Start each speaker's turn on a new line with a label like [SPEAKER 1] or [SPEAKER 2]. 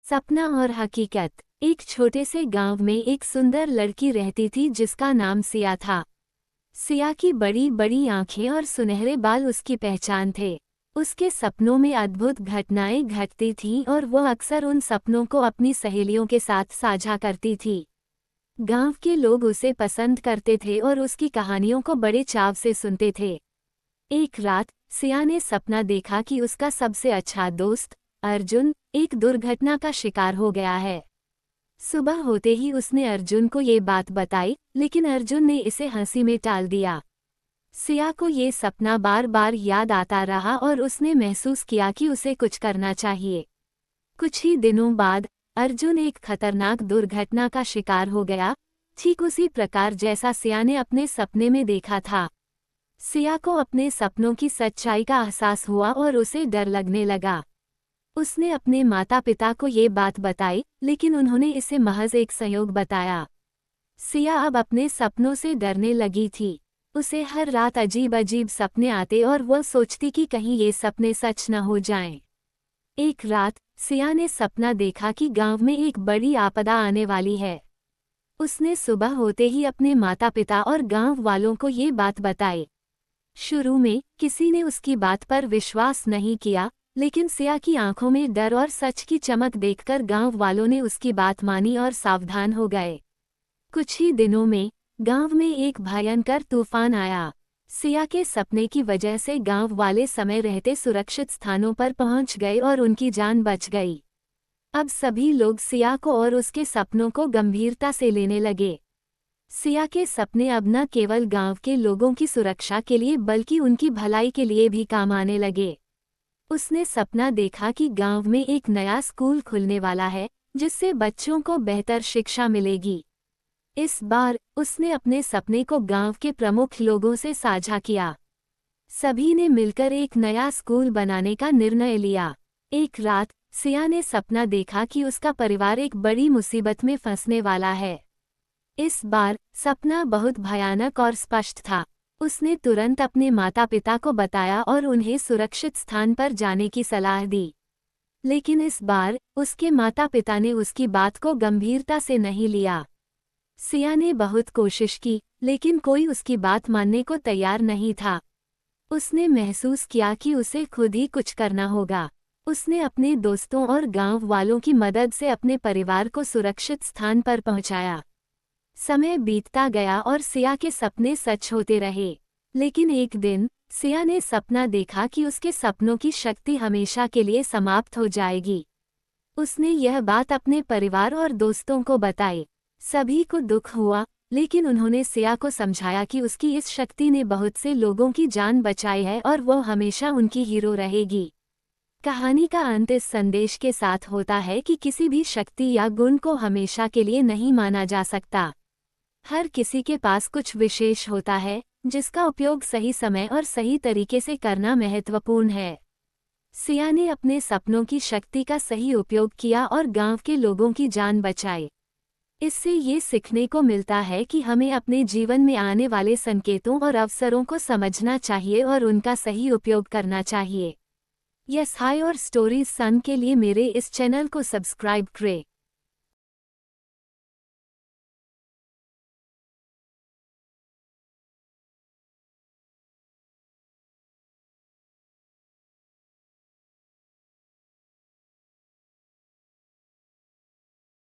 [SPEAKER 1] सपना और हकीकत। एक छोटे से गांव में एक सुंदर लड़की रहती थी जिसका नाम सिया था। सिया की बड़ी बड़ी आंखें और सुनहरे बाल उसकी पहचान थे। उसके सपनों में अद्भुत घटनाएं घटती थीं और वो अक्सर उन सपनों को अपनी सहेलियों के साथ साझा करती थी। गांव के लोग उसे पसंद करते थे और उसकी कहानियों को बड़े चाव से सुनते थे। एक रात सिया ने सपना देखा कि उसका सबसे अच्छा दोस्त अर्जुन एक दुर्घटना का शिकार हो गया है। सुबह होते ही उसने अर्जुन को ये बात बताई, लेकिन अर्जुन ने इसे हंसी में टाल दिया। सिया को ये सपना बार बार याद आता रहा और उसने महसूस किया कि उसे कुछ करना चाहिए। कुछ ही दिनों बाद अर्जुन एक खतरनाक दुर्घटना का शिकार हो गया, ठीक उसी प्रकार जैसा सिया ने अपने सपने में देखा था। सिया को अपने सपनों की सच्चाई का एहसास हुआ और उसे डर लगने लगा। उसने अपने माता पिता को ये बात बताई, लेकिन उन्होंने इसे महज एक संयोग बताया। सिया अब अपने सपनों से डरने लगी थी। उसे हर रात अजीब अजीब सपने आते और वह सोचती कि कहीं ये सपने सच न हो जाएं। एक रात सिया ने सपना देखा कि गांव में एक बड़ी आपदा आने वाली है। उसने सुबह होते ही अपने माता पिता और गांव वालों को ये बात बताई। शुरू में किसी ने उसकी बात पर विश्वास नहीं किया, लेकिन सिया की आंखों में डर और सच की चमक देखकर गांव वालों ने उसकी बात मानी और सावधान हो गए। कुछ ही दिनों में गांव में एक भयंकर तूफान आया। सिया के सपने की वजह से गांव वाले समय रहते सुरक्षित स्थानों पर पहुंच गए और उनकी जान बच गई। अब सभी लोग सिया को और उसके सपनों को गंभीरता से लेने लगे। सिया के सपने अब न केवल गांव के लोगों की सुरक्षा के लिए बल्कि उनकी भलाई के लिए भी काम आने लगे। उसने सपना देखा कि गांव में एक नया स्कूल खुलने वाला है, जिससे बच्चों को बेहतर शिक्षा मिलेगी। इस बार उसने अपने सपने को गांव के प्रमुख लोगों से साझा किया। सभी ने मिलकर एक नया स्कूल बनाने का निर्णय लिया। एक रात सिया ने सपना देखा कि उसका परिवार एक बड़ी मुसीबत में फंसने वाला है। इस बार सपना बहुत भयानक और स्पष्ट था। उसने तुरंत अपने माता पिता को बताया और उन्हें सुरक्षित स्थान पर जाने की सलाह दी। लेकिन इस बार उसके माता पिता ने उसकी बात को गंभीरता से नहीं लिया। सिया ने बहुत कोशिश की, लेकिन कोई उसकी बात मानने को तैयार नहीं था। उसने महसूस किया कि उसे खुद ही कुछ करना होगा। उसने अपने दोस्तों और गांव वालों की मदद से अपने परिवार को सुरक्षित स्थान पर पहुंचाया। समय बीतता गया और सिया के सपने सच होते रहे। लेकिन एक दिन सिया ने सपना देखा कि उसके सपनों की शक्ति हमेशा के लिए समाप्त हो जाएगी। उसने यह बात अपने परिवार और दोस्तों को बताई। सभी को दुख हुआ, लेकिन उन्होंने सिया को समझाया कि उसकी इस शक्ति ने बहुत से लोगों की जान बचाई है और वो हमेशा उनकी हीरो रहेगी। कहानी का अंत इस संदेश के साथ होता है कि किसी भी शक्ति या गुण को हमेशा के लिए नहीं माना जा सकता। हर किसी के पास कुछ विशेष होता है, जिसका उपयोग सही समय और सही तरीके से करना महत्वपूर्ण है। सिया ने अपने सपनों की शक्ति का सही उपयोग किया और गांव के लोगों की जान बचाई। इससे ये सीखने को मिलता है कि हमें अपने जीवन में आने वाले संकेतों और अवसरों को समझना चाहिए और उनका सही उपयोग करना चाहिए। यस हाय और स्टोरीज सन के लिए मेरे इस चैनल को सब्सक्राइब करें।